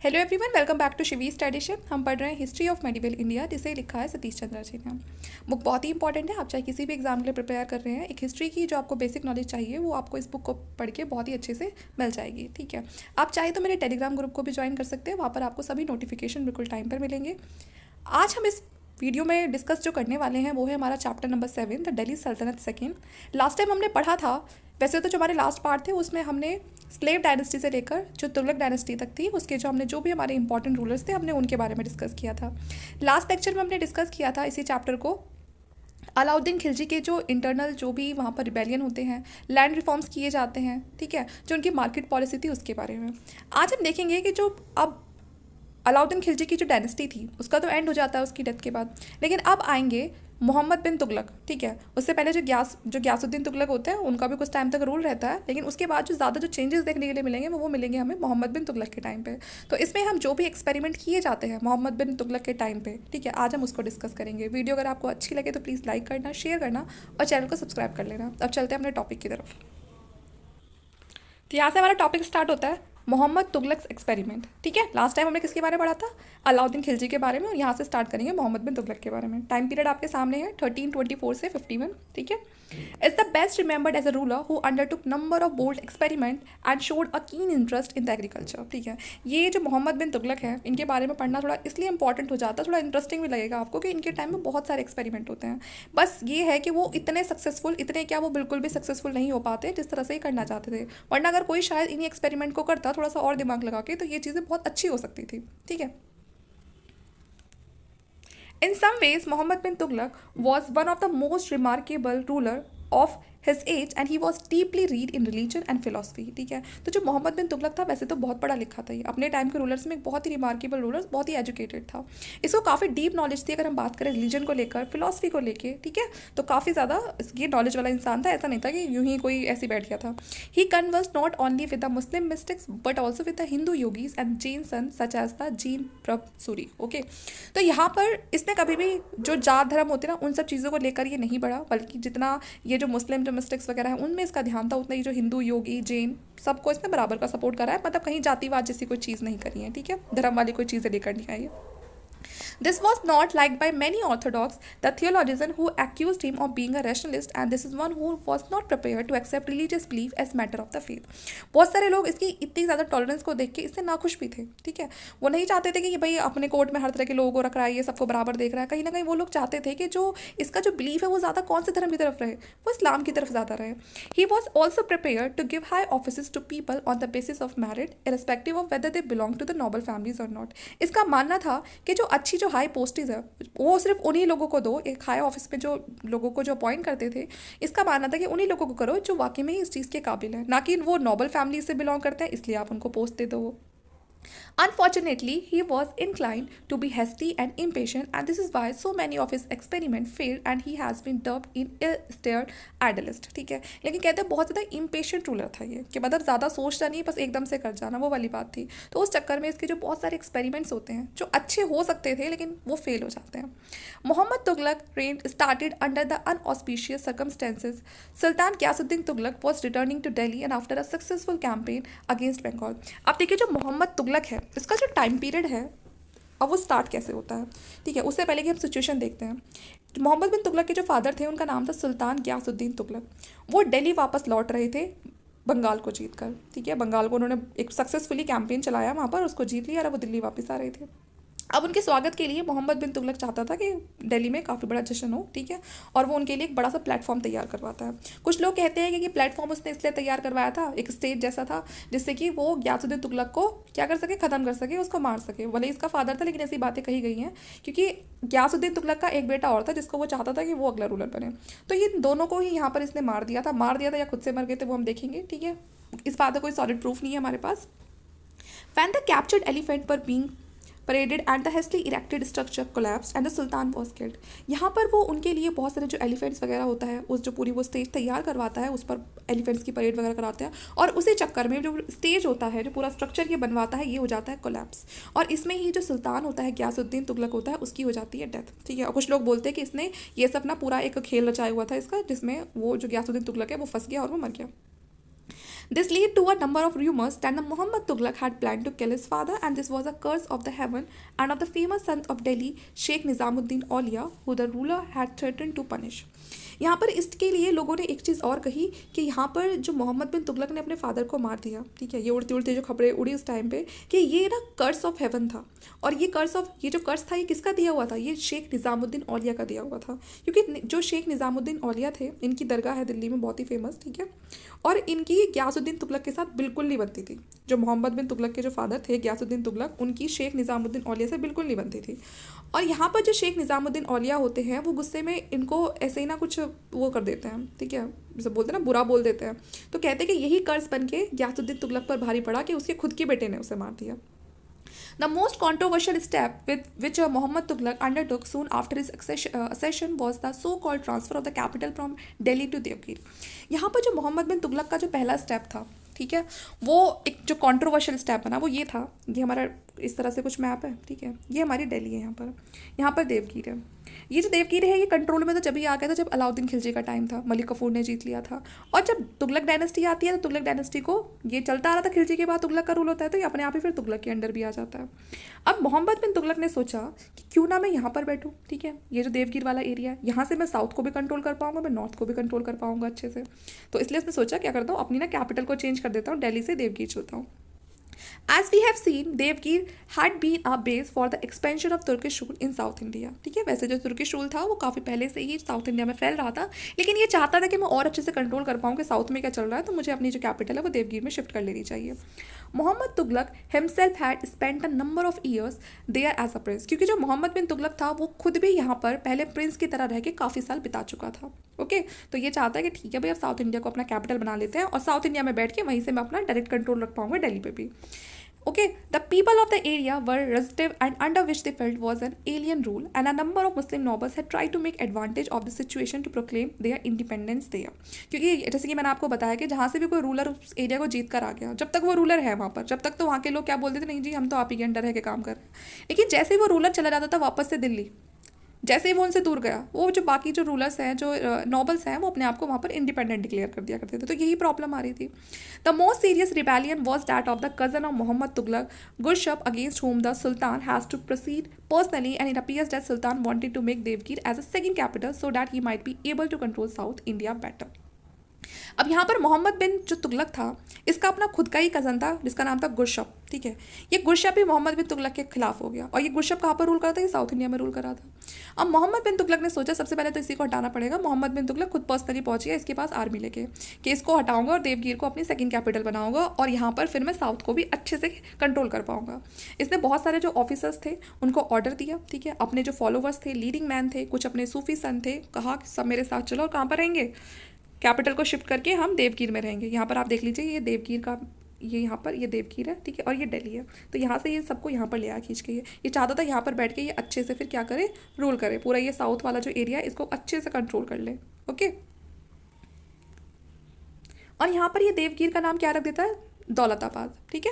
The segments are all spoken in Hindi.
Hello everyone, welcome back to Shivi's tradition. हम पढ़ रहे हैं हिस्ट्री ऑफ मेडिवल इंडिया, जिसे लिखा है सतीश चंद्र जी ने। बुक बहुत ही इंपॉर्टेंट है। आप चाहे किसी भी एग्जाम के लिए प्रिपेयर कर रहे हैं, एक हिस्ट्री की जो आपको बेसिक नॉलेज चाहिए वो आपको इस बुक को पढ़ के बहुत ही अच्छे से मिल जाएगी। ठीक है, आप चाहे तो मेरे टेलीग्राम ग्रुप को भी ज्वाइन कर सकते हैं, वहाँ पर आपको सभी नोटिफिकेशन बिल्कुल टाइम पर मिलेंगे। आज हम इस वीडियो में डिस्कस जो करने वाले हैं वो है हमारा चैप्टर नंबर 7, द दिल्ली सल्तनत सेकेंड। लास्ट टाइम हमने पढ़ा था, वैसे तो जो हमारे लास्ट पार्ट थे उसमें हमने स्लेव डायनेस्टी से लेकर जो तुगलक डायनेस्टी तक थी उसके जो भी हमारे इंपॉर्टेंट रूलर्स थे हमने उनके बारे में डिस्कस किया था। लास्ट लेक्चर में हमने डिस्कस किया था इसी चैप्टर को अलाउद्दीन खिलजी के जो इंटरनल जो भी वहाँ पर रिबेलियन होते हैं, लैंड रिफॉर्म्स किए जाते हैं, ठीक है, जो उनकी मार्केट पॉलिसी थी उसके बारे में। आज हम देखेंगे कि जो अब अलाउद्दीन खिलजी की जो डायनेस्टी थी उसका तो एंड हो जाता है उसकी डेथ के बाद, लेकिन अब आएंगे मोहम्मद बिन तुगलक। ठीक है, उससे पहले जो गयासुद्दीन तुगलक होते हैं उनका भी कुछ टाइम तक रूल रहता है, लेकिन उसके बाद जो ज़्यादा जो चेंजेस देखने के लिए मिलेंगे वो मिलेंगे हमें मोहम्मद बिन तुगलक के टाइम पे। तो इसमें हम जो भी एक्सपेरिमेंट किए जाते हैं मोहम्मद बिन तुगलक के टाइम पे, ठीक है, आज हम उसको डिस्कस करेंगे। वीडियो अगर आपको अच्छी लगे तो प्लीज़ लाइक करना, शेयर करना और चैनल को सब्सक्राइब कर लेना। अब चलते हैं अपने टॉपिक की तरफ। तो यहाँ से हमारा टॉपिक स्टार्ट होता है मोहम्मद तुगलक एक्सपेरिमेंट। ठीक है, लास्ट टाइम हमने किसके बारे में पढ़ा था? अलाउद्दीन खिलजी के बारे में, और यहाँ से स्टार्ट करेंगे मोहम्मद बिन तुगलक के बारे में। टाइम पीरियड आपके सामने है 1324 से 51। ठीक है, is the best remembered as a ruler who undertook number of bold experiment and showed a keen interest in the agriculture. ठीक है, ये जो मोहम्मद बिन तुगलक है इनके बारे में पढ़ना थोड़ा इसलिए इंपॉर्टेंट हो जाता है, थोड़ा इंटरेस्टिंग भी लगेगा आपको कि इनके टाइम में बहुत सारे एक्सपेरिमेंट होते हैं। बस ये है कि वो इतने सक्सेसफुल, इतने क्या, वो बिल्कुल भी सक्सेसफुल नहीं हो पाते जिस तरह से ये करना चाहते थे। वरना अगर कोई शायद इन्हीं एक्सपेरिमेंट को करता थोड़ा सा और दिमाग लगा के तो ये चीज़ें बहुत अच्छी हो सकती थी। ठीक है, in some ways, Muhammad bin Tughlaq was one of the most remarkable ruler of his age and he was deeply read in religion and philosophy। ठीक है, तो जो मोहम्मद बिन तुगलक था वैसे तो बहुत पढ़ा लिखा था, ये अपने टाइम के रूलर्स में एक बहुत ही रिमार्केबल रूलर, बहुत ही एजुकेटेड था। इसको काफ़ी डीप नॉलेज थी अगर हम बात करें रिलीजन को लेकर, फिलोसफी को लेकर। ठीक है, तो काफ़ी ज़्यादा ये नॉलेज वाला इंसान था, ऐसा नहीं था कि यूं ही कोई ऐसे बैठ गया था। He converse not only with the Muslim mystics but also with the Hindu yogis and Jain saints such as the Jina Prabha Suri. Okay, तो यहाँ पर इसने कभी भी जो जात धर्म होते हैं ना उन सब चीज़ों को लेकर ये नहीं बढ़ा, बल्कि जितना ये जो मुस्लिम मिस्टिक्स वगैरह हैं उनमें इसका ध्यान था, उतना ही जो हिंदू योगी जैन सबको इसने बराबर का सपोर्ट करा है। मतलब कहीं जातिवाद जैसी कोई चीज़ नहीं करी है। ठीक है, धर्म वाली कोई चीज़ें लेकर नहीं आई है। This was not liked by many orthodox, the theologian who accused him of being a rationalist, and this is one who was not prepared to accept religious belief as matter of the faith। बहुत सारे लोग इसकी इतनी ज़्यादा टॉलरेंस को देख के इससे नाखुश भी थे। ठीक है, वो नहीं चाहते थे कि भाई अपने कोर्ट में हर तरह के लोगों को रख रहा है, ये सबको बराबर देख रहा है। कहीं ना कहीं वो लोग चाहते थे कि जो इसका जो बिलीफ है वो ज़्यादा कौन से धर्म की तरफ रहे, वो इस्लाम की तरफ ज़्यादा रहे। He was also prepare to give high office to people on the basis of merit irrespective of whether they belong to the noble families और नॉट। इसका मानना था कि जो अच्छी जो हाई पोस्टेज है वो सिर्फ उन्हीं लोगों को दो। एक हाई ऑफिस में जो लोगों को जो अपॉइंट करते थे, इसका मानना था कि उन्हीं लोगों को करो जो वाकई में ही इस चीज़ के काबिल है, ना कि वो नोबल फैमिली से बिलोंग करते हैं इसलिए आप उनको पोस्ट दे दो। Unfortunately, he was inclined to be hasty and impatient, and this is why so many of his experiments failed and he has been dubbed in ill-starred idealist। ठीक है, लेकिन कहते हैं बहुत ज़्यादा impatient रूलर था ये, कि मतलब ज़्यादा सोचता नहीं, बस एकदम से कर जाना, वो वाली बात थी। तो उस चक्कर में इसके जो बहुत सारे एक्सपेरिमेंट्स होते हैं जो अच्छे हो सकते थे लेकिन वो फेल हो जाते हैं। Mohammad Tughlaq reign started under the unauspicious circumstances। Sultan Ghiyasuddin Tughlaq was returning to Delhi and after a successful campaign against Bengal। अब देखिए जो मोहम्मद तुगलक है इसका जो टाइम पीरियड है अब वो स्टार्ट कैसे होता है। ठीक है, उससे पहले कि हम सिचुएशन देखते हैं। मोहम्मद बिन तुगलक के जो फादर थे उनका नाम था सुल्तान गयासुद्दीन तुगलक। वो दिल्ली वापस लौट रहे थे बंगाल को जीत कर। ठीक है, बंगाल को उन्होंने एक सक्सेसफुली कैंपेन चलाया वहाँ पर, उसको जीत लिया और वो दिल्ली वापस आ रहे थे। अब उनके स्वागत के लिए मोहम्मद बिन तुगलक चाहता था कि दिल्ली में काफ़ी बड़ा जश्न हो। ठीक है, और वो उनके लिए एक बड़ा सा प्लेटफॉर्म तैयार करवाता है। कुछ लोग कहते हैं कि ये प्लेटफॉर्म उसने इसलिए तैयार करवाया था, एक स्टेज जैसा था जिससे कि वो गयासुद्दीन तुगलक को क्या कर सके, ख़त्म कर सके, उसको मार सके। भले इसका फादर था लेकिन ऐसी बातें कही गई हैं, क्योंकि गयासुद्दीन तुगलक का एक बेटा और था जिसको वो चाहता था कि वो अगला रूलर बने। तो ये दोनों को ही यहाँ पर इसने मार दिया था या खुद से मर गए थे वो हम देखेंगे। ठीक है, इस बात का कोई सॉलिड प्रूफ नहीं है हमारे पास। When the captured elephant were being paraded and the hastily erected structure collapsed and the sultan was killed। यहाँ पर वो उनके लिए बहुत सारे जो एलिफेंट्स वगैरह होता है उस जो पूरी वो स्टेज तैयार करवाता है, उस पर एलिफेंट्स की परेड वगैरह कराते हैं, और उसी चक्कर में जो स्टेज होता है, जो पूरा स्ट्रक्चर ये बनवाता है, ये हो जाता है कोलैप्स। और इसमें ही जो सुल्तान होता है गयासुद्दीन तुगलक होता है, उसकी हो जाती है डेथ। ठीक है, और कुछ लोग बोलते हैं कि इसने ये सब ना पूरा एक खेल रचाया हुआ था इसका, जिसमें वो जो गयासुद्दीन तुगलक है वो फंस गया और वो मर गया। This led to a number of rumors that the Muhammad Tughlaq had planned to kill his father, and this was a curse of the heaven and of the famous son of Delhi, Sheikh Nizamuddin Aulia, who the ruler had threatened to punish. यहाँ पर इसके लिए लोगों ने एक चीज़ और कही कि यहाँ पर जो मोहम्मद बिन तुगलक ने अपने फादर को मार दिया, ठीक है, ये उड़ती उड़ती जो खबरें उड़ी उस टाइम पे कि ये ना कर्स ऑफ हेवन था, और ये जो कर्स था ये किसका दिया हुआ था, ये शेख निज़ामुद्दीन औलिया का दिया हुआ था, क्योंकि जो शेख निज़ामुद्दीन औलिया थे इनकी दरगाह है दिल्ली में बहुत ही फेमस, ठीक है, और इनकी गयासुद्दीन तुगलक के साथ बिल्कुल नहीं बनती थी। जो मोहम्मद बिन तुगलक के जो फादर थे गयासुद्दीन तुगलक, उनकी शेख निज़ामुद्दीन औलिया से बिल्कुल नहीं बनती थी। और यहाँ पर जो शेख निज़ामुद्दीन औलिया होते हैं वो गुस्से में इनको ऐसे ही ना कुछ वो कर देते हैं, ठीक है, जैसे बोलते हैं ना बुरा बोल देते हैं, तो कहते हैं कि यही कर्ज बन के गयासुद्दीन तुगलक पर भारी पड़ा कि उसके खुद के बेटे ने उसे मार दिया। The most controversial step which Muhammad Tughlaq undertook soon after his accession was the so-called transfer of the capital from Delhi to Devgir. यहाँ पर जो मोहम्मद बिन तुगलक का जो पहला स्टेप था, ठीक है, वो एक जो कंट्रोवर्शियल स्टेप बना वो ये था, ये हमारा इस तरह से कुछ मैप है, ठीक है, ये हमारी दिल्ली है, यहाँ पर देवगीर है। ये जो देवगीर है ये कंट्रोल में तो जब ही आ गया था जब अलाउद्दीन खिलजी का टाइम था, मलिक कफूर ने जीत लिया था, और जब तुगलक डायनेस्टी आती है तो तुगलक डायनेस्टी को ये चलता आ रहा था, खिलजी के बाद तुगलक का रूल होता है तो ये अपने आप ही फिर तुगलक के अंडर भी आ जाता है। अब मोहम्मद बिन तुगलक ने सोचा कि क्यों ना मैं यहाँ पर बैठूँ, ठीक है, ये जो देवगीर वाला एरिया है यहाँ से मैं साउथ को भी कंट्रोल कर पाऊंगा, मैं नॉर्थ को भी कंट्रोल कर पाऊंगा अच्छे से, तो इसलिए उसने सोचा क्या करता हूँ अपनी ना कैपिटल को चेंज कर देता हूँ, दिल्ली से देवगीर चलता हूँ। As we have seen, Devgir had been a base for the expansion of Turkish rule in South India. ठीक है, वैसे जो तुर्किश रूल था वो काफ़ी पहले से ही साउथ इंडिया में फैल रहा था, लेकिन ये चाहता था कि मैं और अच्छे से कंट्रोल कर पाऊँ कि साउथ में क्या चल रहा है, तो मुझे अपनी जो कैपिटल है वो देवगीर में शिफ्ट कर लेनी चाहिए। Muhammad Tughlaq himself had spent a number of years there as a prince, क्योंकि जो मोहम्मद बिन तुगलक था वो खुद भी यहाँ पर पहले प्रिंस की तरह रह के काफ़ी साल बिता चुका था। ओके, तो ये चाहता है कि ठीक है भाई अब साउथ इंडिया को अपना कैपिटल बना लेते हैं और साउथ इंडिया में बैठ के वहीं से मैं अपना डायरेक्ट कंट्रोल रख पाऊंगा दिल्ली पे भी। Okay, the people of the area were restive and under which they felt was an alien rule, and a number of Muslim nobles had tried to make advantage of the situation to proclaim their independence there. क्योंकि जैसे कि मैंने आपको बताया कि जहाँ से भी कोई रूलर उस एरिया को जीत कर आ गया, जब तक वो रूलर है वहाँ पर, जब तक तो वहाँ के लोग क्या बोलते थे, नहीं जी हम तो आप ही के अंडर है के काम कर रहे हैं, लेकिन जैसे ही वो रूलर चला जाता था वापस से दिल्ली, जैसे ही वो उनसे दूर गया, वो जो बाकी जो रूलर्स हैं जो नॉबल्स हैं वो अपने आप को वहाँ पर इंडिपेंडेंट डिक्लेयर कर दिया करते थे, तो यही प्रॉब्लम आ रही थी। The most serious rebellion was that of the cousin of Muhammad Tughlaq Gurshasp against whom the sultan has to proceed personally, and it appears that sultan wanted to make Devgir as a second capital so that he might be able to control South India better. अब यहाँ पर मोहम्मद बिन जो तुगलक था इसका अपना खुद का ही कज़न था जिसका नाम था गुरशप, ठीक है, ये गुरशप ही मोहम्मद बिन तुगलक के खिलाफ हो गया, और ये गुरशप कहाँ पर रूल कर रहा था, ये साउथ इंडिया में रूल कर रहा था। अब मोहम्मद बिन तुगलक ने सोचा सबसे पहले तो इसी को हटाना पड़ेगा। मोहम्मद बिन तुगलक खुद पर्सनली पहुंच गया इसके पास आर्मी लेके कि इसको हटाऊंगा और देवगीर को अपनी सेकंड कैपिटल बनाऊंगा, और यहाँ पर फिर मैं साउथ को भी अच्छे से कंट्रोल कर पाऊंगा। इसने बहुत सारे जो ऑफिसर्स थे उनको ऑर्डर दिया, ठीक है, अपने जो फॉलोवर्स थे, लीडिंग मैन थे, कुछ अपने सूफी सन थे, कहा सब मेरे साथ चलो, और कहाँ पर रहेंगे, कैपिटल को शिफ्ट करके हम देवगीर में रहेंगे। यहाँ पर आप देख लीजिए ये देवगीर का, ये यहाँ पर ये देवगीर है, ठीक है, और ये दिल्ली है, तो यहाँ से ये सबको यहाँ पर ले आया खींच के, ये चाहता था यहाँ पर बैठ के ये अच्छे से फिर क्या करे, रूल करे, पूरा ये साउथ वाला जो एरिया है इसको अच्छे से कंट्रोल कर ले। ओके, और यहाँ पर ये देवगीर का नाम क्या रख देता है, दौलताबाद, ठीक है।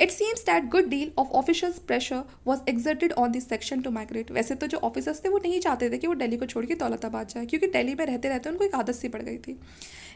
It seems that good deal of officials pressure was exerted on this section two migrate. वैसे तो जो ऑफिसर्स थे वो नहीं चाहते थे कि वो दिल्ली को छोड़ के दौलताबाद जाए, क्योंकि दिल्ली में रहते रहते उनको एक आदत सी पड़ गई थी,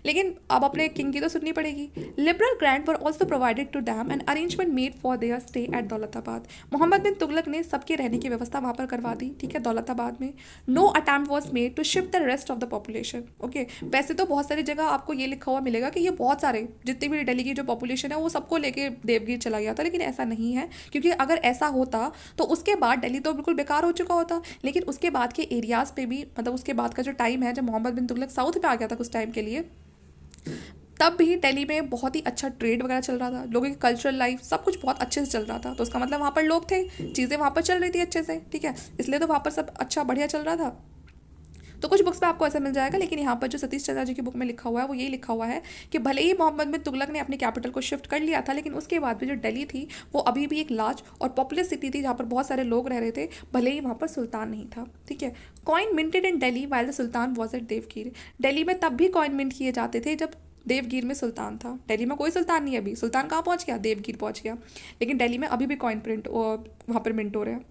लेकिन अब अपने किंग की तो सुननी पड़ेगी। Liberal grant were also provided to them and arrangement made for their stay at Daulatabad. Muhammad bin Tughlaq ने सबके रहने की व्यवस्था वहाँ पर करवा दी, ठीक है, दौलताबाद में। No attempt was made to shift the rest of the population. Okay, वैसे तो बहुत सारी जगह आपको ये लिखा हुआ मिलेगा कि ये बहुत सारे जितनी भी दिल्ली की जो पॉपुलेशन है वो सबको लेके देवगीर चला गया था, लेकिन ऐसा नहीं है, क्योंकि अगर ऐसा होता तो उसके बाद दिल्ली तो बिल्कुल बेकार हो चुका होता, लेकिन उसके बाद के एरियाज़ पे भी, मतलब उसके बाद का जो टाइम है जब मोहम्मद बिन तुगलक साउथ पे आ गया था कुछ टाइम के लिए, तब भी दिल्ली में बहुत ही अच्छा ट्रेड वगैरह चल रहा था, लोगों की कल्चरल लाइफ सब कुछ बहुत अच्छे से चल रहा था, तो उसका मतलब वहाँ पर लोग थे, चीज़ें वहाँ पर चल रही थी अच्छे से, ठीक है, इसलिए तो वहाँ पर सब अच्छा बढ़िया चल रहा था। तो कुछ बुक्स में आपको ऐसा मिल जाएगा, लेकिन यहाँ पर जो सतीश चंद्रा जी की बुक में लिखा हुआ है वो यही लिखा हुआ है कि भले ही मोहम्मद बिन तुगलक ने अपनी कैपिटल को शिफ्ट कर लिया था, लेकिन उसके बाद भी जो दिल्ली थी वो अभी भी एक लार्ज और पॉपुलर सिटी थी जहाँ पर बहुत सारे लोग रह रहे थे, भले ही वहाँ पर सुल्तान नहीं था, ठीक है। Coin minted in Delhi while the sultan was at Devgir. Delhi में तब भी कॉइन मिंट किए जाते थे जब देवगीर में सुल्तान था। दिल्ली में कोई सुल्तान नहीं है अभी, सुल्तान कहाँ पहुँच गया, देवगीर पहुँच गया, लेकिन दिल्ली में अभी भी कॉइन प्रिंट वहाँ पर मिंट हो रहे हैं।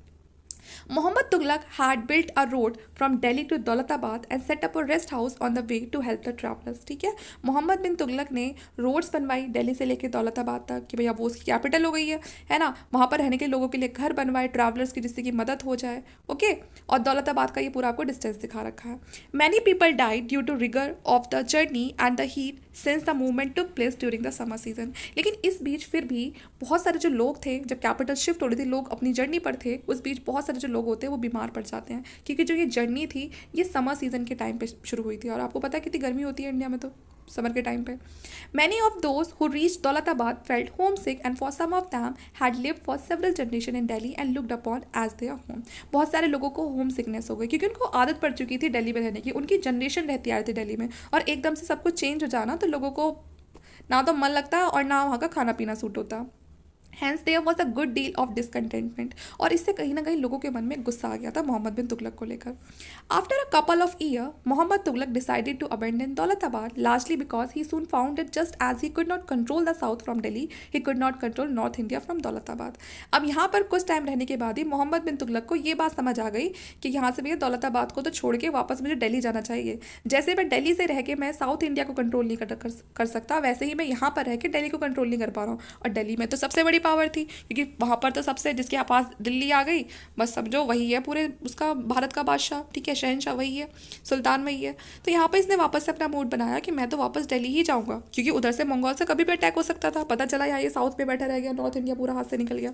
Muhammad Tughlaq had built a road from Delhi to Daulatabad and set up a rest house on the way to help the travelers. ठीक है, मोहम्मद बिन तुगलक ने रोड्स बनवाई दिल्ली से लेकर दौलताबाद तक कि भैया वो उसकी कैपिटल हो गई है ना, वहाँ पर रहने के लोगों के लिए घर बनवाए ट्रैवलर्स की, जिससे कि मदद हो जाए। ओके, और दौलताबाद का ये पूरा आपको डिस्टेंस दिखा रखा है। Many people died due to rigour of the journey and the heat since the movement took place during the summer season. लेकिन इस बीच फिर भी बहुत सारे जो लोग थे, जब कैपिटल शिफ्ट हो रही थी, लोग अपनी जर्नी पर थे, उस बीच बहुत सारे जो लोग होते हैं वो बीमार पड़ जाते हैं, क्योंकि जो ये जर्नी थी ये समर सीजन के टाइम पे शुरू हुई थी, और आपको पता है कितनी गर्मी होती है इंडिया में तो समर के टाइम पे। Many of those who reach Daulatabad felt homesick and for some of them had lived for several generation in Delhi and looked upon as their home. बहुत सारे लोगों को होम सिकनेस हो गई, क्योंकि उनको आदत पड़ चुकी थी दिल्ली में रहने की, उनकी जनरेशन रहती आ रही थी दिल्ली में, और एकदम से सब कुछ चेंज हो जाना तो लोगों को ना तो मन लगता और ना वहाँ का खाना पीना सूट होता। Hence there was a good deal of discontentment, और इससे कहीं ना कहीं लोगों के मन में गुस्सा आ गया था मोहम्मद बिन तुगलक को लेकर। After a couple of year Muhammad Tughlaq decided to abandon Daulatabad, largely because he soon found it just as he could not control the south from Delhi, he could not control north India from Daulatabad. अब यहाँ पर कुछ टाइम रहने के बाद ही मोहम्मद बिन तुगलक को ये बात समझ आ गई कि यहाँ से भैया दौलताबाद को तो छोड़ के वापस मुझे दिल्ली जाना चाहिए। जैसे मैं दिल्ली से रह के मैं साउथ इंडिया को कंट्रोल नहीं कर सकता, वैसे ही मैं यहाँ पर रह के दिल्ली को कंट्रोल नहीं कर पा रहा हूँ। और दिल्ली में तो सबसे बड़ी पावर थी, क्योंकि वहाँ पर तो सबसे जिसके पास दिल्ली आ गई बस समझो वही है पूरे उसका भारत का बादशाह, ठीक है, शहनशाह वही है, सुल्तान वही है। तो यहाँ पर इसने वापस से अपना मूड बनाया कि मैं तो वापस दिल्ली ही जाऊँगा, क्योंकि उधर से मंगोल से कभी भी अटैक हो सकता था। पता चला यहाँ ये साउथ में बैठा रह गया, नॉर्थ इंडिया पूरा हाथ से निकल गया।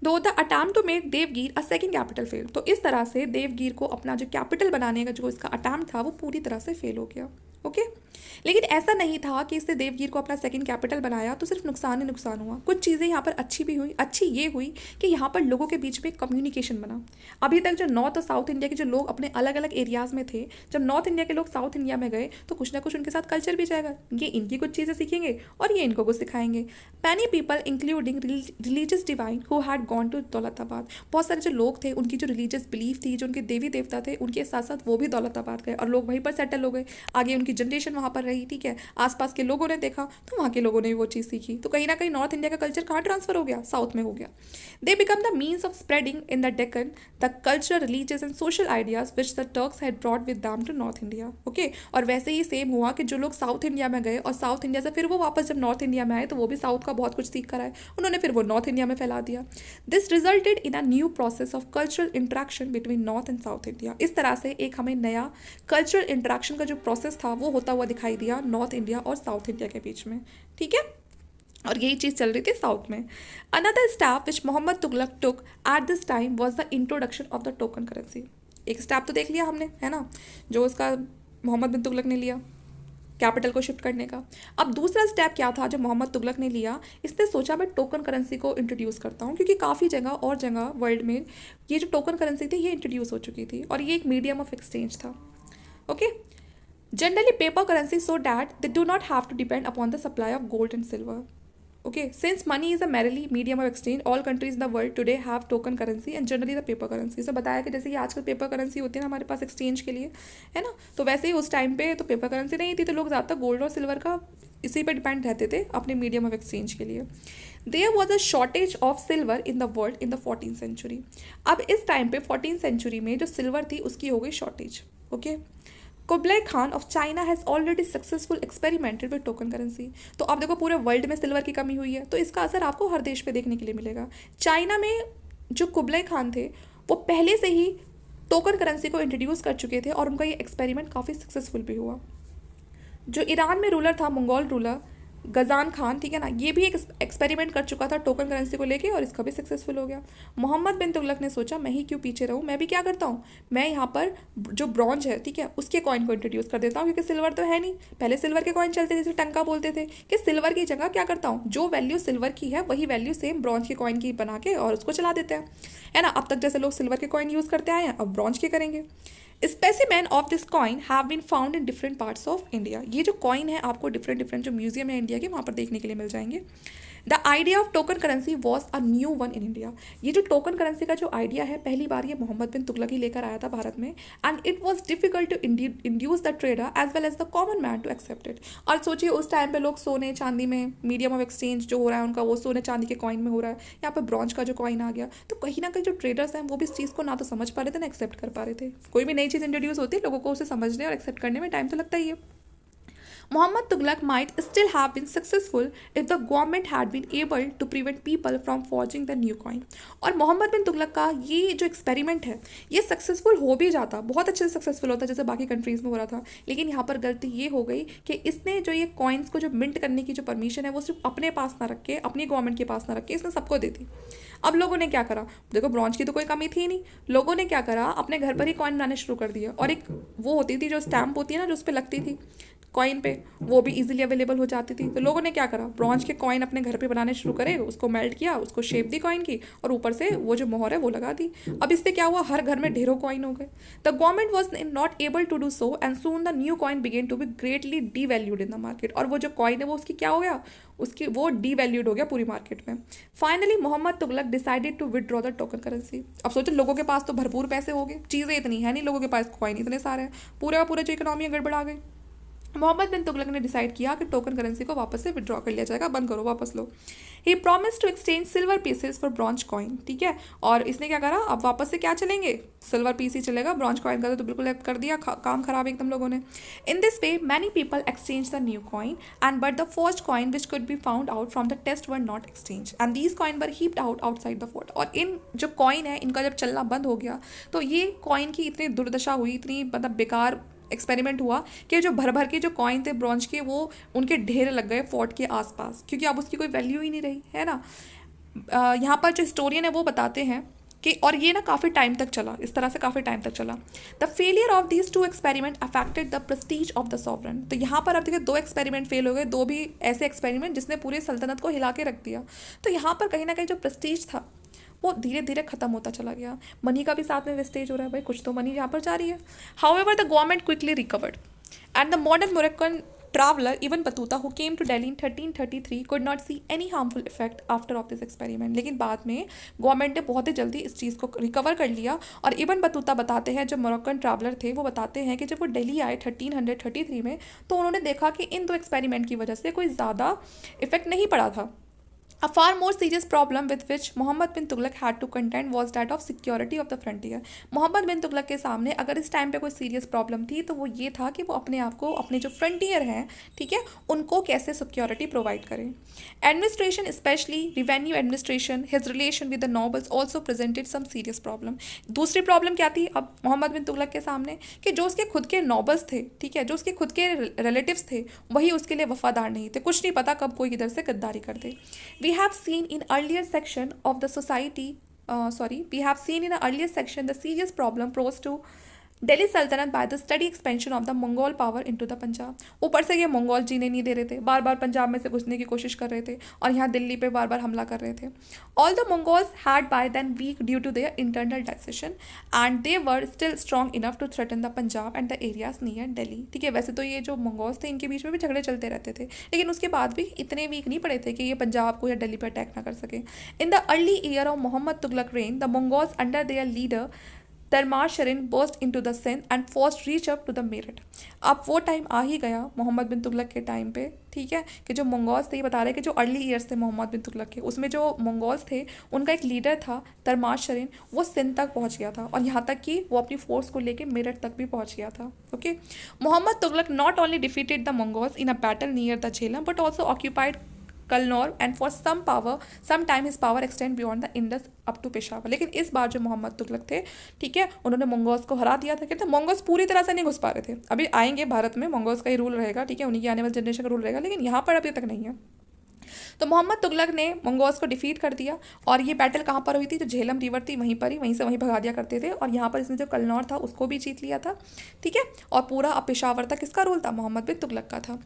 Though the attempt to make Devgir a second capital fail, तो इस तरह से देवगीर को अपना जो कैपिटल बनाने का जो इसका अटैम्प्ट था वो पूरी तरह से फेल हो गया। ओके, लेकिन ऐसा नहीं था कि इसने देवगीर को अपना सेकंड कैपिटल बनाया तो सिर्फ नुकसान ही नुकसान हुआ। कुछ चीज़ें यहाँ पर अच्छी भी हुई। अच्छी ये हुई कि यहाँ पर लोगों के बीच में कम्युनिकेशन बना। अभी तक जो नॉर्थ और साउथ इंडिया के जो लोग अपने अलग अलग एरियाज़ में थे, जब नॉर्थ इंडिया के लोग साउथ इंडिया में गए तो कुछ ना कुछ उनके साथ कल्चर भी जाएगा, ये इनकी कुछ चीज़ें सीखेंगे और ये इनको कुछ सिखाएंगे। Many people including religious divine who had gone to Daulatabad, बहुत सारे जो लोग थे उनकी जो रिलीजियस बिलीफ थी, जो उनके देवी देवता थे, उनके साथ साथ वो भी दौलताबाद गए और लोग वहीं पर सेटल हो गए। आगे उनकी जनरेशन वहाँ पर रही, ठीक है, आसपास के लोगों ने देखा तो वहाँ के लोगों ने भी वो चीज़ सीखी। तो कहीं ना कहीं नॉर्थ इंडिया का कल्चर कहाँ ट्रांसफर हो गया, साउथ में हो गया। They become the means of spreading in the Deccan the culture, religious and social ideas which the Turks had brought with them to north India. Okay, और वैसे ही सेम हुआ कि जो लोग साउथ इंडिया में गए और साउथ इंडिया से फिर वो वापस जब नॉर्थ इंडिया में आए तो वो भी साउथ का बहुत कुछ सीख कर आए, उन्होंने फिर वो नॉर्थ इंडिया में फैला दिया। This resulted in a new process of cultural interaction between north and south India. इस तरह से एक हमें नया कल्चरल इंट्रैक्शन का जो प्रोसेस था वो होता हुआ दिखाई दिया नॉर्थ इंडिया और साउथ इंडिया के बीच में, ठीक है, और यही चीज़ चल रही थी साउथ में। Another step which Muhammad Tughlaq took at this time was the introduction of the token currency. एक स्टेप तो देख लिया हमने, है ना, जो उसका मोहम्मद बिन तुगलक ने लिया कैपिटल को शिफ्ट करने का। अब दूसरा स्टेप क्या था जो मोहम्मद तुगलक ने लिया, इसने सोचा मैं टोकन करेंसी को इंट्रोड्यूस करता हूँ, क्योंकि काफ़ी जगह और जगह वर्ल्ड में ये जो टोकन करेंसी थी ये इंट्रोड्यूस हो चुकी थी और ये एक मीडियम ऑफ एक्सचेंज था। Okay, generally paper currency so that they do not have to depend upon the supply of gold and silver. Okay, since money is a merely medium of exchange, all countries in the world today have token currency and generally the paper currency. So बताया कि जैसे कि आजकल पेपर करेंसी होती है ना हमारे पास एक्सचेंज के लिए, है ना, तो वैसे ही उस टाइम पे तो पेपर करेंसी नहीं थी, तो लोग ज़्यादातर गोल्ड और सिल्वर का इसी पे डिपेंड रहते थे अपने मीडियम ऑफ एक्सचेंज के लिए। There was a shortage of silver in the world in the 14th century. अब इस टाइम पे 14th सेंचुरी में जो सिल्वर थी उसकी हो गई shortage. Okay, Kublai Khan of China has already successful experimented with token currency. तो अब देखो पूरे वर्ल्ड में सिल्वर की कमी हुई है तो इसका असर आपको हर देश पे देखने के लिए मिलेगा। चाइना में जो कुबलाई खान थे वो पहले से ही टोकन करेंसी को इंट्रोड्यूस कर चुके थे और उनका ये एक्सपेरिमेंट काफ़ी सक्सेसफुल भी हुआ। जो ईरान में रूलर था, मंगोल रूलर गजान खान, ठीक है ना, ये भी एक एक्सपेरिमेंट कर चुका था टोकन करेंसी को लेके और इसका भी सक्सेसफुल हो गया। मोहम्मद बिन तुगलक ने सोचा मैं ही क्यों पीछे रहूँ, मैं भी क्या करता हूँ, मैं यहाँ पर जो ब्रॉन्ज है, ठीक है, उसके कॉइन को इंट्रोड्यूस कर देता हूँ, क्योंकि सिल्वर तो है नहीं। पहले सिल्वर के कॉइन चलते थे, जैसे टंका बोलते थे, कि सिल्वर की जगह क्या करता हूँ, जो वैल्यू सिल्वर की है वही वैल्यू सेम ब्रॉन्ज के कॉइन की बना के और उसको चला देते हैं, है ना। अब तक जैसे लोग सिल्वर के कॉइन यूज़ करते आए हैं, अब ब्रॉन्ज के करेंगे। Specimen of this coin have been found in different parts of India. ये जो कॉइन है आपको डिफरेंट जो म्यूजियम है इंडिया के वहाँ पर देखने के लिए मिल जाएंगे। The idea of token currency was a new one in India. ये जो टोकन करेंसी का जो आइडिया है पहली बार ये मोहम्मद बिन तुगलक ही लेकर आया था भारत में, and it was difficult to induce the trader as well as the common man to accept it. और सोचिए उस टाइम पे लोग सोने चांदी में, मीडियम ऑफ एक्सचेंज जो हो रहा है उनका वो सोने चांदी के कॉइन में हो रहा है, यहाँ पर ब्रॉन्ज का जो कॉइन आ गया, तो कहीं ना कहीं जो ट्रेडर्स हैं वो भी इस चीज़ को ना तो समझ पा रहे थे ना एक्सेप्ट कर पा रहे थे। कोई भी नई चीज़ इंट्रोड्यूस होती है लोगों को उसे समझने और एक्सेप्ट करने में टाइम तो लगता ही है। Muhammad Tughlaq might still have been successful if the government had been able to prevent people from forging the new coin। और मोहम्मद बिन तुगलक का ये जो एक्सपेरिमेंट है ये सक्सेसफुल हो भी जाता, बहुत अच्छे से सक्सेसफुल होता जैसे बाकी कंट्रीज़ में हो रहा था, लेकिन यहाँ पर गलती ये हो गई कि इसने जो ये कॉइन्स को जो मिंट करने की जो परमिशन है वो सिर्फ अपने पास ना रख के, अपनी गवर्नमेंट के पास ना रख के इसने सबको दे दी। अब लोगों ने क्या करा, देखो ब्रॉन्ज की तो कोई कमी थी नहीं, लोगों ने क्या करा अपने घर पर ही कॉइन बनाने शुरू कर दिया। और एक वो होती थी जो स्टैम्प होती है ना जो उस पर लगती थी कॉइन पे, वो भी इजीली अवेलेबल हो जाती थी। तो लोगों ने क्या करा, ब्रॉन्ज के कॉइन अपने घर पे बनाने शुरू करे, उसको मेल्ट किया, उसको शेप दी कॉइन की, और ऊपर से वो जो मोहर है वो लगा दी। अब इससे क्या हुआ, हर घर में ढेरों कॉइन हो गए। The government was not able to do so and soon the new coin began to be greatly devalued in the market. और वो जो कॉइन है वो उसकी क्या हो गया, उसकी वो डीवैल्यूड हो गया पूरी मार्केट में। Finally Muhammad Tughlaq decided to withdraw the token currency. अब सोचो लोगों के पास तो भरपूर पैसे हो गए, चीज़ें इतनी है नहीं, लोगों के पास कॉइन इतने सारे हैं, पूरा पूरा जो इकोनॉमी है गड़बड़ा गई। मोहम्मद बिन तुगलक ने डिसाइड किया कि टोकन करेंसी को वापस से विड्रॉ कर लिया जाएगा, बंद करो, वापस लो। He promise to exchange silver pieces for bronze coin, ठीक है। और इसने क्या करा, अब वापस से क्या चलेंगे, सिल्वर पीस ही चलेगा, ब्रॉन्ज कॉइन का तो बिल्कुल कर दिया, काम खराब एकदम लोगों ने। In this way many people exchange the new coin and but the first coin which could be found out from the test were not exchange and these coin were heaped out outside the fort. और इन जो कॉइन है इनका जब चलना बंद हो गया तो ये कॉइन की इतनी दुर्दशा हुई, इतनी मतलब बेकार एक्सपेरिमेंट हुआ कि जो भर भर के जो कॉइन थे ब्रॉन्ज के वो उनके ढेर लग गए फोर्ट के आसपास, क्योंकि अब उसकी कोई वैल्यू ही नहीं रही है ना। यहाँ पर जो हिस्टोरियन है वो बताते हैं कि, और ये ना काफ़ी टाइम तक चला, इस तरह से काफ़ी टाइम तक चला। The failure of these two experiment affected the Prestige of the sovereign. तो यहाँ पर अब देखिए दो एक्सपेरिमेंट फेल हो गए, दो भी ऐसे एक्सपेरिमेंट जिसने पूरी सल्तनत को हिला के रख दिया। तो यहाँ पर कहीं ना कहीं जो प्रेस्टीज था वो धीरे धीरे खत्म होता चला गया। मनी का भी साथ में वेस्टेज हो रहा है, भाई कुछ तो मनी यहाँ पर जा रही है। However the government quickly recovered and the modern Moroccan traveler Ibn Battuta who came to Delhi in 1333 could not see any harmful effect after of this experiment। लेकिन बाद में गवर्नमेंट ने बहुत ही जल्दी इस चीज़ को रिकवर कर लिया। और इबन बतूता बताते हैं, जो मोरक्कन ट्रैवलर थे वो बताते हैं कि जब वो दिल्ली आए 1333 में तो उन्होंने देखा कि इन दो एक्सपेरिमेंट की वजह से कोई ज़्यादा इफेक्ट नहीं पड़ा था। A far more serious problem with which Muhammad bin Tughlaq had to contend was that of security of the frontier। Mohammad bin Tughlaq के सामने अगर इस टाइम पे कोई सीरियस प्रॉब्लम थी तो वो ये था कि वो अपने आप को, अपने जो फ्रंटियर हैं, ठीक है, उनको कैसे सिक्योरिटी प्रोवाइड करें। Administration specially revenue administration, his relation with the nobles also presented some serious problem. दूसरी प्रॉब्लम क्या थी अब मोहम्मद बिन तुगलक के सामने, कि जो उसके खुद के नॉबल्स थे, ठीक है, जो उसके खुद के रिलेटिव्स थे, वही उसके लिए वफादार नहीं थे। कुछ नहीं पता कब कोई इधर से गद्दारी कर दे। We have seen in earlier section of the society, we have seen in an earlier section the serious problem posed to Delhi Sultanate by the steady expansion of the Mongol power into the Punjab। ऊपर से ये मंगोल जीने नहीं दे रहे थे, बार बार पंजाब में से घुसने की कोशिश कर रहे थे और यहाँ दिल्ली पे बार बार हमला कर रहे थे। All the Mongols had by then weak due to their internal decision and they were still strong enough to threaten the Punjab and the areas near Delhi। ठीक है, वैसे तो ये जो मंगोल्स थे इनके बीच में भी झगड़े चलते रहते थे, लेकिन उसके बाद भी इतने वीक नहीं पड़े थे कि ये पंजाब को या दिल्ली पर अटैक ना कर सके। In the early year of Muhammad Tughlaq reign the Mongols under their leader Tarmashirin burst into the Sindh and forced reach up to the Meerut. अब वो टाइम आ ही गया मोहम्मद बिन तुगलक के टाइम पे, ठीक है, कि जो मंगोल्स थे, ये बता रहे कि जो अर्ली ईयर्स थे मोहम्मद बिन तुगलक के, उसमें जो मंगोल्स थे उनका एक लीडर था तरमार शरीन, वो सिंध तक पहुंच गया था और यहाँ तक कि वो अपनी फोर्स को लेके मेरठ तक भी पहुंच गया था। Okay, Muhammad Tughlaq not only defeated the Mongols in a battle near the Jhelum but also occupied Kalanaur and for some time his power extend beyond the Indus up to Peshawar. लेकिन इस बार जो मोहम्मद तुगलक थे, ठीक है, उन्होंने मंगोल्स को हरा दिया था। कहते हैं मंगोल्स पूरी तरह से नहीं घुस पा रहे थे, अभी आएंगे भारत में मंगोल्स का ही रूल रहेगा, ठीक है, उन्हीं की आने वाली जनरेशन का रूल रहेगा, लेकिन यहाँ पर अभी तक नहीं है। तो मोहम्मद तुगलक ने मंगोल्स को डिफीट कर दिया और ये बैटल कहाँ पर हुई थी, जो झेलम रिवर थी वहीं पर ही, वहीं से वहीं भगा दिया करते थे। और यहाँ पर इसने जो कलनौर था उसको भी जीत लिया था, ठीक है, और पूरा अब पेशावर तक किसका रूल था, मोहम्मद बिन तुगलक का था।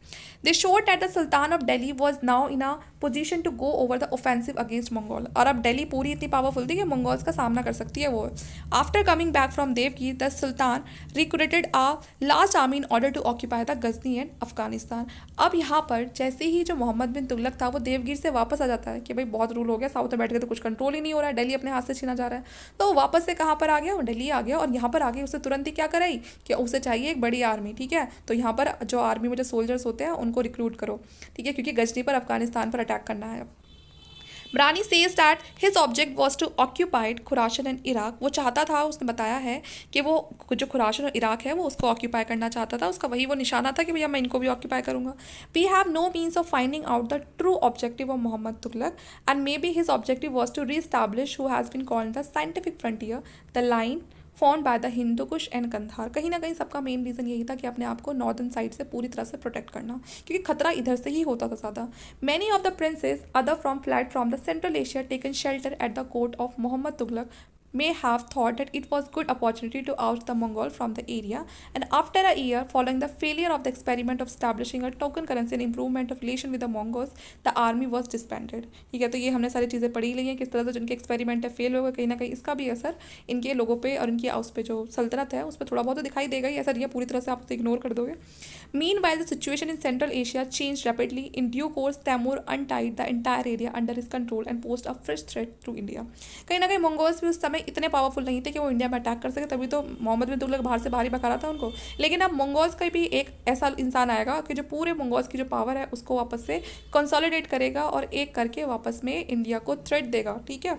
They showed that the sultan of Delhi was now in a position to go over the offensive against Mongol. और अब दिल्ली पूरी इतनी पावरफुल थी कि मंगोल्स का सामना कर सकती है वो। After coming back from Devgir the sultan recruited a large army in order to occupy the Ghazni and Afghanistan. अब यहाँ पर जैसे ही जो मोहम्मद बिन तुगलक था वो देवगीर देवगिर से वापस आ जाता है कि भाई बहुत रूल हो गया, साउथ में बैठ के तो कुछ कंट्रोल ही नहीं हो रहा है, दिल्ली अपने हाथ से छीना जा रहा है। तो वो वापस से कहाँ पर आ गया, दिल्ली आ गया, और यहाँ पर आगे उसे तुरंत ही क्या कराई कि उसे चाहिए एक बड़ी आर्मी, ठीक है। तो यहाँ पर जो आर्मी में जो सोल्जर्स होते हैं उनको रिक्रूट करो, ठीक है, क्योंकि गजनी पर अफगानिस्तान पर अटैक करना है। ब्रानी says that his object was to occupy Khurasan and Iraq. वो चाहता था, उसने बताया है कि वो जो खुरासन और इराक है वो उसको ऑक्यूपाई करना चाहता था, उसका वही वो निशाना था कि भैया मैं इनको भी ऑक्यूपाई करूंगा। We have no means of finding out the true objective of Muhammad Tughlaq and may be his objective was to reestablish who has been called the scientific frontier the line found by the Hindu Kush and Kandahar. कहीं ना कहीं सबका मेन रीज़न यही था कि अपने आप को नॉर्दर्न साइड से पूरी तरह से प्रोटेक्ट करना, क्योंकि खतरा इधर से ही होता था ज़्यादा। Many of the princes other from fled from the central Asia taken shelter at the court of Muhammad Tughlaq may have thought that it was good opportunity to oust the Mongol from the area, and after a year following the failure of the experiment of establishing a token currency and improvement of relation with the Mongols, the army was disbanded। ठीक है, तो ये हमने सारी चीज़ें पढ़ी ली हैं किस तरह से जिनके एक्सपेरिमेंट है फेल हो गए, कहीं ना कहीं इसका भी असर इनके लोगों पे और इनकी उस पर जो सल्तनत है उस पर थोड़ा बहुत तो दिखाई देगा ही, ऐसा नहीं है पूरी तरह से आप उसे इग्नोर कर दोगे। Meanwhile, the situation in Central Asia changed rapidly. In due course, Tamur untied the entire area under his control and posed a fresh threat to India। कहीं ना कहीं मंगोल्स भी उस समय इतने पावरफुल नहीं थे कि वो इंडिया में अटैक कर सके, तभी तो मोहम्मद बिन तुगलक बाहर से बाहर ही भगा रहा था उनको। लेकिन अब मंगोल्स का भी एक ऐसा इंसान आएगा कि जो पूरे मंगोल्स की जो पावर है उसको वापस से कंसोलिडेट करेगा और एक करके वापस में इंडिया को थ्रेट देगा, ठीक है।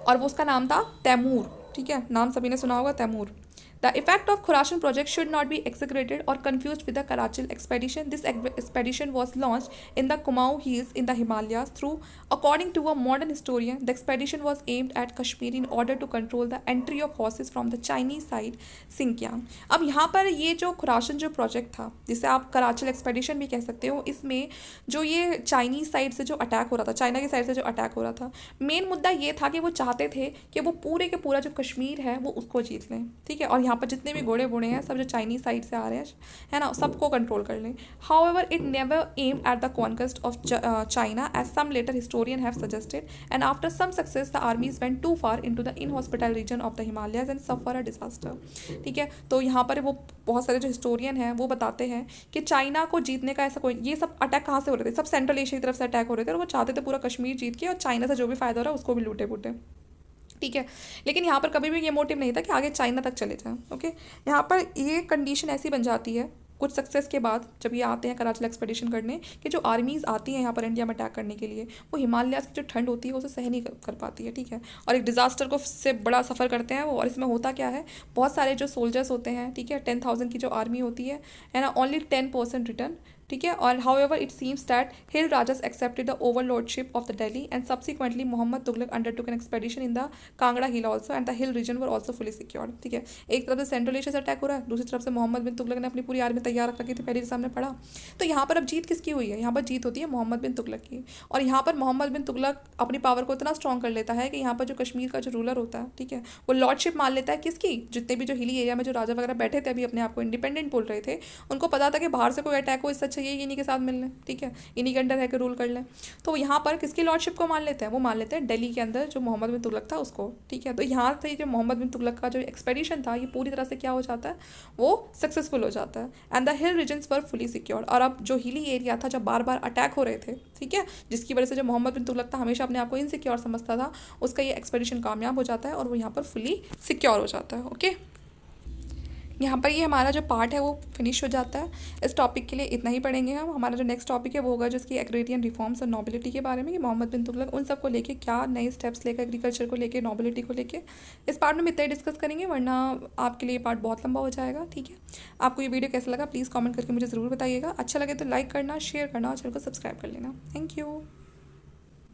और वो उसका नाम था तैमूर, ठीक है, नाम सभी ने सुना होगा, Taimur. The effect of Khurasan project should not be exaggerated or confused with the Karachil expedition. This expedition was launched in the Kumaon Hills in the Himalayas through, according to a modern historian, the expedition was aimed at Kashmir in order to control the entry of horses from the Chinese side, Xinjiang। अब यहाँ पर ये जो खुरासन जो प्रोजेक्ट था, जिसे आप कराचिल एक्सपेडिशन भी कह सकते हो, इसमें जो ये चाइनीज़ साइड से जो अटैक हो रहा था, चाइना की साइड से जो अटैक हो रहा था, मेन मुद्दा ये था कि वो चाहते थे कि वो पूरे के पूरा जो कश्मीर है वो उसको जीत लें, ठीक है, और यहाँ पर जितने भी घोड़े बूढ़े हैं सब जो चाइनीज साइड से आ रहे हैं, है ना, सबको कंट्रोल कर लें। However it never aim at the conquest of China as some later historian have suggested, and after some success the armies went too far into the inhospitable region of the Himalayas and suffer a disaster. ठीक है, तो यहाँ पर वो बहुत सारे जो हिस्टोरियन हैं वो बताते हैं कि चाइना को जीतने का ऐसा कोई, ये सब अटैक कहाँ से हो रहे थे, सब सेंट्रल एशिया की तरफ से अटैक हो रहे थे, और वो चाहते थे पूरा कश्मीर जीत के और चाइना से जो भी फायदा हो रहा है उसको भी लूटे बूटे, ठीक है। लेकिन यहाँ पर कभी भी ये मोटिव नहीं था कि आगे चाइना तक चले जाएं, ओके। यहाँ पर ये कंडीशन ऐसी बन जाती है कुछ सक्सेस के बाद, जब ये आते हैं कराचिल एक्सपेडिशन करने, कि जो आर्मीज़ आती हैं यहाँ पर इंडिया में अटैक करने के लिए, वो हिमालयाज़ की जो ठंड होती है उसे सहन नहीं कर पाती है, ठीक है, और एक डिज़ास्टर को से बड़ा सफ़र करते हैं वो। और इसमें होता क्या है, बहुत सारे जो सोल्जर्स होते हैं, ठीक है, 10,000 की जो आर्मी होती है ना, ओनली 10% रिटर्न, ठीक है। और however it seems that hill rajas accepted the overlordship of the Delhi and subsequently Muhammad Tughlaq undertook an expedition in the Kangra hill also and the hill region were also fully secured. ठीक है, एक तरफ से सेंट्रल एशिया से अटैक हो रहा है, दूसरी तरफ से मोहम्मद बिन तुगलक ने अपनी पूरी आर्मी तैयार रख रखी थी, पहले सामने पड़ा। तो यहाँ पर अब जीत किसकी हुई है, यहाँ पर जीत होती है मोहम्मद बिन तुगलक की। और यहाँ पर मोहम्मद बिन तुगलक अपनी पावर को इतना स्ट्रॉन्ग कर लेता है कि यहाँ पर जो कश्मीर का जो रूलर होता है, ठीक है, वो लॉर्डशिप मान लेता है किसकी, जितने भी जो हिली एरिया में जो राजा वगैरह बैठे थे, अभी अपने आप को इंडिपेंडेंट बोल रहे थे, उनको पता था कि बाहर से कोई अटैक हो, इससे अच्छा ये इन्हीं के साथ मिल लें, ठीक है, इन्हीं के अंडर है कि रूल कर लें। तो यहाँ पर किसकी लॉर्डशिप को मान लेते हैं, वो मान लेते हैं दिल्ली के अंदर जो मोहम्मद बिन तुगलक था उसको, ठीक है। तो यहाँ से जो मोहम्मद बिन तुगलक का जो एक्सपेडिशन था ये पूरी तरह से क्या हो जाता है, वो सक्सेसफुल हो जाता है and the hill regions were fully secure. और अब जो हिली एरिया था जब बार बार अटैक हो रहे थे, ठीक है, जिसकी वजह से जो मोहम्मद बिन तुगलक था हमेशा अपने आप को इनसिक्योर समझता था, उसका ये एक्सपेडिशन कामयाब हो जाता है और वो यहाँ पर फुली सिक्योर हो जाता है, ओके। यहाँ पर ये हमारा जो पार्ट है वो फिनिश हो जाता है। इस टॉपिक के लिए इतना ही पढ़ेंगे हम। हमारा जो नेक्स्ट टॉपिक है वो होगा जिसकी एग्रेरियन रिफॉर्म्स और नोबिलिटी के बारे में, कि मोहम्मद बिन तुगलक उन सब को लेके क्या नए स्टेप्स लेकर एग्रीकल्चर को लेके, नोबिलिटी को लेके, इस पार्ट में हम इतना ही डिस्कस करेंगे, वरना आपके लिए पार्ट बहुत लंबा हो जाएगा, ठीक है। आपको ये वीडियो कैसा लगा प्लीज़ कॉमेंट करके मुझे ज़रूर बताइएगा। अच्छा लगे तो लाइक करना, शेयर करना और चैनल को सब्सक्राइब कर लेना। Thank you.